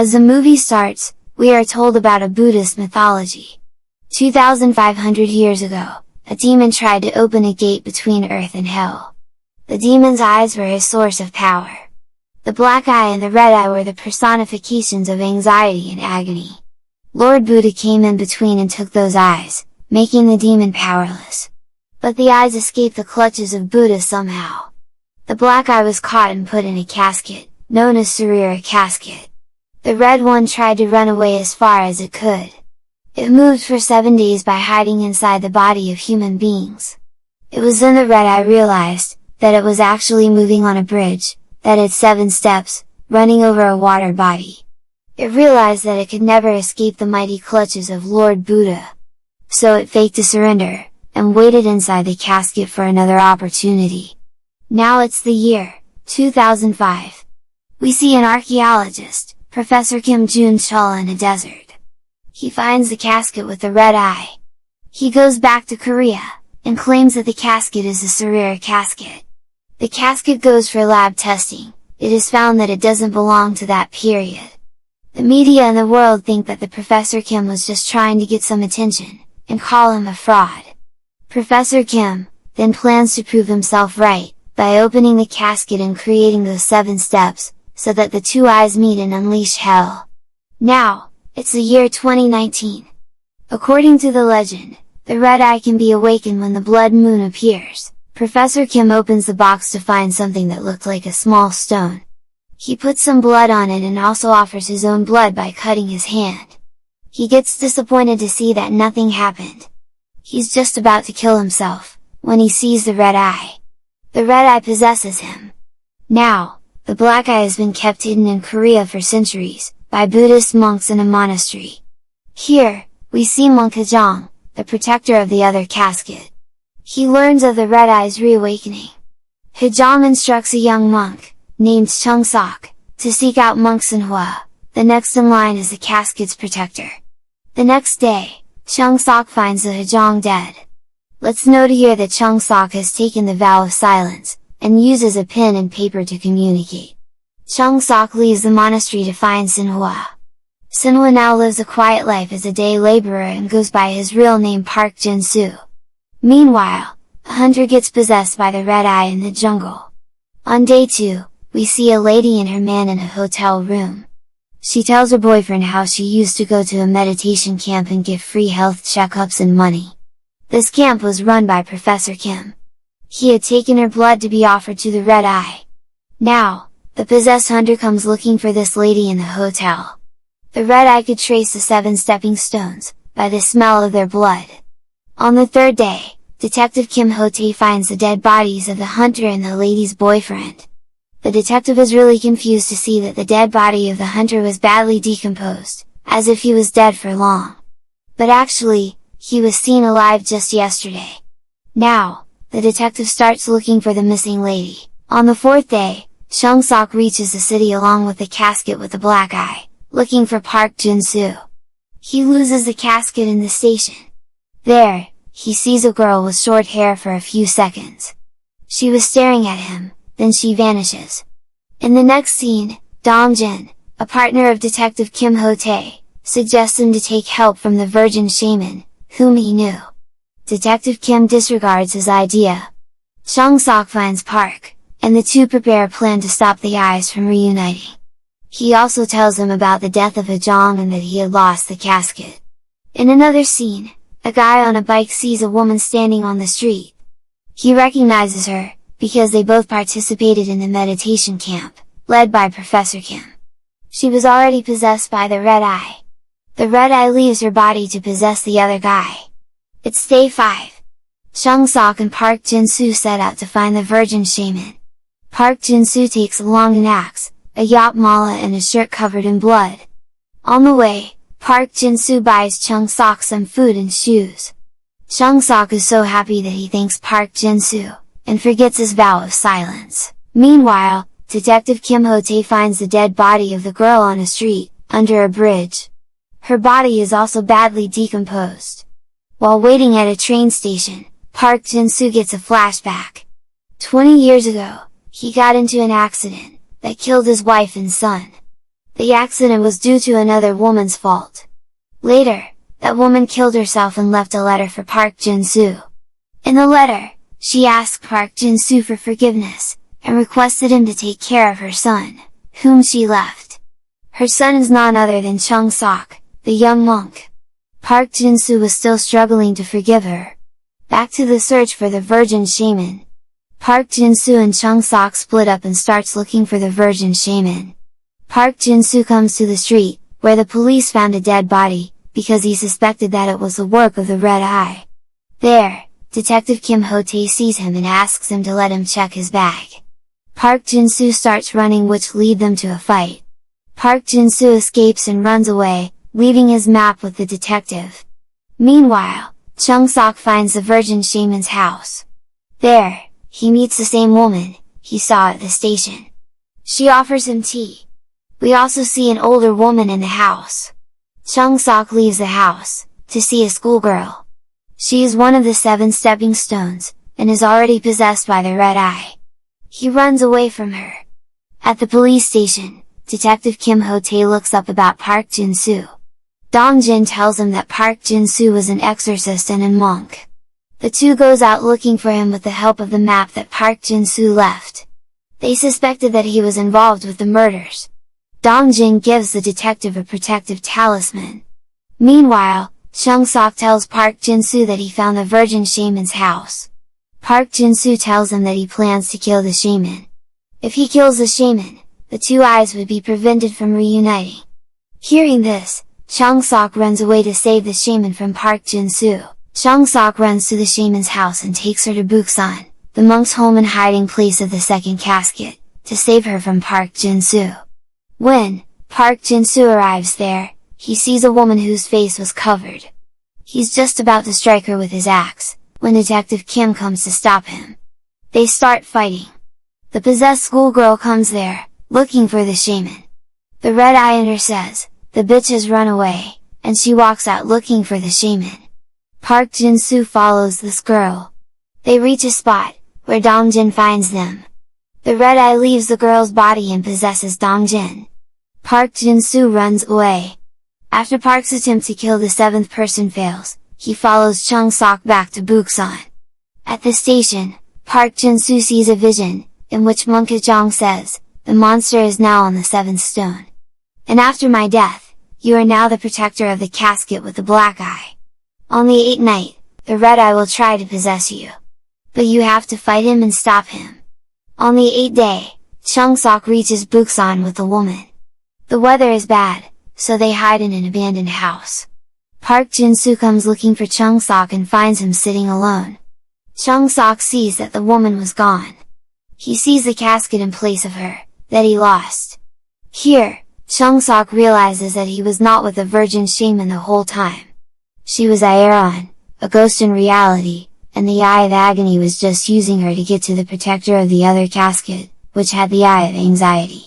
As the movie starts, we are told about a Buddhist mythology. 2,500 years ago, a demon tried to open a gate between earth and hell. The demon's eyes were his source of power. The black eye and the red eye were the personifications of anxiety and agony. Lord Buddha came in between and took those eyes, making the demon powerless. But the eyes escaped the clutches of Buddha somehow. The black eye was caught and put in a casket, known as Sarira casket. The red one tried to run away as far as it could. It moved for 7 days by hiding inside the body of human beings. It was then the red eye realized that it was actually moving on a bridge that had 7 steps, running over a water body. It realized that it could never escape the mighty clutches of Lord Buddha. So it faked a surrender, and waited inside the casket for another opportunity. Now it's the year 2005. We see an archaeologist, Professor Kim Jun-chul, in a desert. He finds the casket with the red eye. He goes back to Korea, and claims that the casket is the Sarira casket. The casket goes for lab testing. It is found that it doesn't belong to that period. The media and the world think that the Professor Kim was just trying to get some attention, and call him a fraud. Professor Kim then plans to prove himself right, by opening the casket and creating those 7 steps, so that the 2 eyes meet and unleash hell. Now, it's the year 2019. According to the legend, the red eye can be awakened when the blood moon appears. Professor Kim opens the box to find something that looked like a small stone. He puts some blood on it and also offers his own blood by cutting his hand. He gets disappointed to see that nothing happened. He's just about to kill himself, when he sees the red eye. The red eye possesses him. Now, the black eye has been kept hidden in Korea for centuries, by Buddhist monks in a monastery. Here, we see Monk Hajong, the protector of the other casket. He learns of the red eye's reawakening. Hajong instructs a young monk, named Chung Sok, to seek out Monk Sinhua, the next in line as the casket's protector. The next day, Chung Sok finds the Hajong dead. Let's note here that Chung Sok has taken the vow of silence, and uses a pen and paper to communicate. Chung Sok leaves the monastery to find Sinhua. Sinhua now lives a quiet life as a day laborer and goes by his real name Park Jin-soo. Meanwhile, a hunter gets possessed by the red eye in the jungle. On day 2, we see a lady and her man in a hotel room. She tells her boyfriend how she used to go to a meditation camp and get free health checkups and money. This camp was run by Professor Kim. He had taken her blood to be offered to the red eye. Now, the possessed hunter comes looking for this lady in the hotel. The red eye could trace the 7 stepping stones, by the smell of their blood. On the 3rd day, Detective Kim Ho-tae finds the dead bodies of the hunter and the lady's boyfriend. The detective is really confused to see that the dead body of the hunter was badly decomposed, as if he was dead for long. But actually, he was seen alive just yesterday. Now, the detective starts looking for the missing lady. On the 4th day, Chung Sok reaches the city along with the casket with the black eye, looking for Park Jin-soo. He loses the casket in the station. There, he sees a girl with short hair for a few seconds. She was staring at him, then she vanishes. In the next scene, Dong Jin, a partner of Detective Kim Ho-tae, suggests him to take help from the virgin shaman, whom he knew. Detective Kim disregards his idea. Chung Sok finds Park, and the two prepare a plan to stop the eyes from reuniting. He also tells them about the death of Hajong and that he had lost the casket. In another scene, a guy on a bike sees a woman standing on the street. He recognizes her, because they both participated in the meditation camp, led by Professor Kim. She was already possessed by the red eye. The red eye leaves her body to possess the other guy. It's day 5. Chung Sok and Park Jin-soo set out to find the virgin shaman. Park Jin-soo takes along an axe, a yop mala and a shirt covered in blood. On the way, Park Jin-soo buys Chung Sok some food and shoes. Chung Sok is so happy that he thanks Park Jin-soo, and forgets his vow of silence. Meanwhile, Detective Kim Ho-tae finds the dead body of the girl on a street, under a bridge. Her body is also badly decomposed. While waiting at a train station, Park Jin-soo gets a flashback. 20 years ago, he got into an accident that killed his wife and son. The accident was due to another woman's fault. Later, that woman killed herself and left a letter for Park Jin-soo. In the letter, she asked Park Jin-soo for forgiveness, and requested him to take care of her son, whom she left. Her son is none other than Chung Sok, the young monk. Park Jin-soo was still struggling to forgive her. Back to the search for the virgin shaman. Park Jin-soo and Chung Sok split up and starts looking for the virgin shaman. Park Jin-soo comes to the street, where the police found a dead body, because he suspected that it was the work of the Red Eye. There, Detective Kim Ho-tae sees him and asks him to let him check his bag. Park Jin-soo starts running, which lead them to a fight. Park Jin-soo escapes and runs away, leaving his map with the detective. Meanwhile, Chung Sok finds the virgin shaman's house. There, he meets the same woman he saw at the station. She offers him tea. We also see an older woman in the house. Chung Sok leaves the house, to see a schoolgirl. She is one of the 7 stepping stones, and is already possessed by the Red Eye. He runs away from her. At the police station, Detective Kim Ho-tae looks up about Park Jin-soo. Dong Jin tells him that Park Jin-soo was an exorcist and a monk. The two goes out looking for him with the help of the map that Park Jin-soo left. They suspected that he was involved with the murders. Dong Jin gives the detective a protective talisman. Meanwhile, Chung Sok tells Park Jin-soo that he found the virgin shaman's house. Park Jin-soo tells him that he plans to kill the shaman. If he kills the shaman, the two eyes would be prevented from reuniting. Hearing this, Chung Sok runs away to save the shaman from Park Jin-soo. Chung Sok runs to the shaman's house and takes her to Buksan, the monk's home and hiding place of the second casket, to save her from Park Jin-soo. When Park Jin-soo arrives there, he sees a woman whose face was covered. He's just about to strike her with his axe, when Detective Kim comes to stop him. They start fighting. The possessed schoolgirl comes there, looking for the shaman. The Red Eye in her says, "The bitch has run away," and she walks out looking for the shaman. Park Jin-soo follows this girl. They reach a spot, where Dong Jin finds them. The Red Eye leaves the girl's body and possesses Dong Jin. Park Jin-soo runs away. After Park's attempt to kill the 7th person fails, he follows Chung Sok back to Buksan. At the station, Park Jin-soo sees a vision, in which Monk Jong says, "The monster is now on the 7th stone. And after my death, you are now the protector of the casket with the black eye. On the 8th night, the Red Eye will try to possess you. But you have to fight him and stop him." On the 8th day, Chung Sok reaches Buksan with the woman. The weather is bad, so they hide in an abandoned house. Park Jin-soo comes looking for Chung Sok and finds him sitting alone. Chung Sok sees that the woman was gone. He sees the casket in place of her, that he lost. Here, Chung Sok realizes that he was not with the virgin shaman the whole time. She was Aeron, a ghost in reality, and the Eye of Agony was just using her to get to the protector of the other casket, which had the Eye of Anxiety.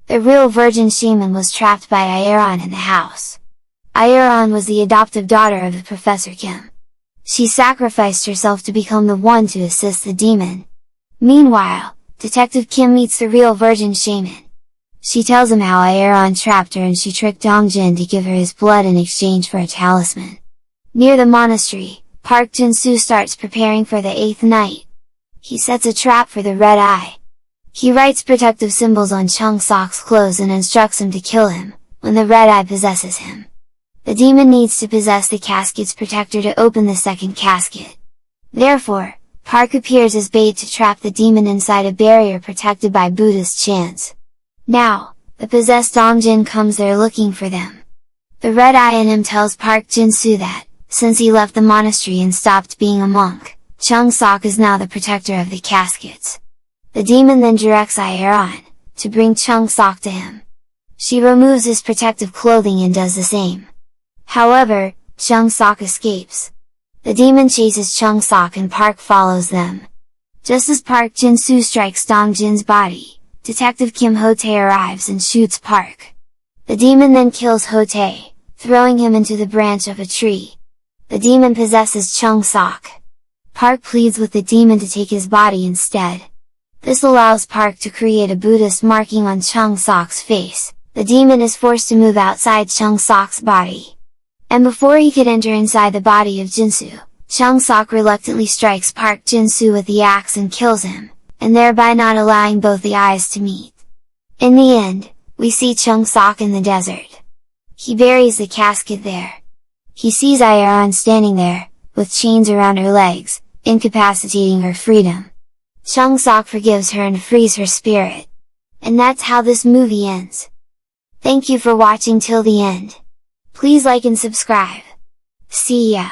The real virgin shaman was trapped by Aeron in the house. Aeron was the adoptive daughter of the Professor Kim. She sacrificed herself to become the one to assist the demon. Meanwhile, Detective Kim meets the real virgin shaman. She tells him how Aeron trapped her and she tricked Dong Jin to give her his blood in exchange for a talisman. Near the monastery, Park Jin-soo starts preparing for the 8th night. He sets a trap for the Red Eye. He writes protective symbols on Chung Sok's clothes and instructs him to kill him, when the Red Eye possesses him. The demon needs to possess the casket's protector to open the second casket. Therefore, Park appears as bait to trap the demon inside a barrier protected by Buddhist chants. Now, the possessed Dong Jin comes there looking for them. The Red Eye in him tells Park Jin-soo that, since he left the monastery and stopped being a monk, Chung Sok is now the protector of the caskets. The demon then directs Aeron, to bring Chung Sok to him. She removes his protective clothing and does the same. However, Chung Sok escapes. The demon chases Chung Sok and Park follows them. Just as Park Jin-soo strikes Dong Jin's body, Detective Kim Ho-tae arrives and shoots Park. The demon then kills Ho-tae, throwing him into the branch of a tree. The demon possesses Chung Sok. Park pleads with the demon to take his body instead. This allows Park to create a Buddhist marking on Chung Sok's face, the demon is forced to move outside Chung Sok's body. And before he could enter inside the body of Jinsu, Chung Sok reluctantly strikes Park Jin-soo with the axe and kills him, and thereby not allowing both the eyes to meet. In the end, we see Chung Sok in the desert. He buries the casket there. He sees Ayeon standing there, with chains around her legs, incapacitating her freedom. Chung Sok forgives her and frees her spirit. And that's how this movie ends. Thank you for watching till the end. Please like and subscribe. See ya!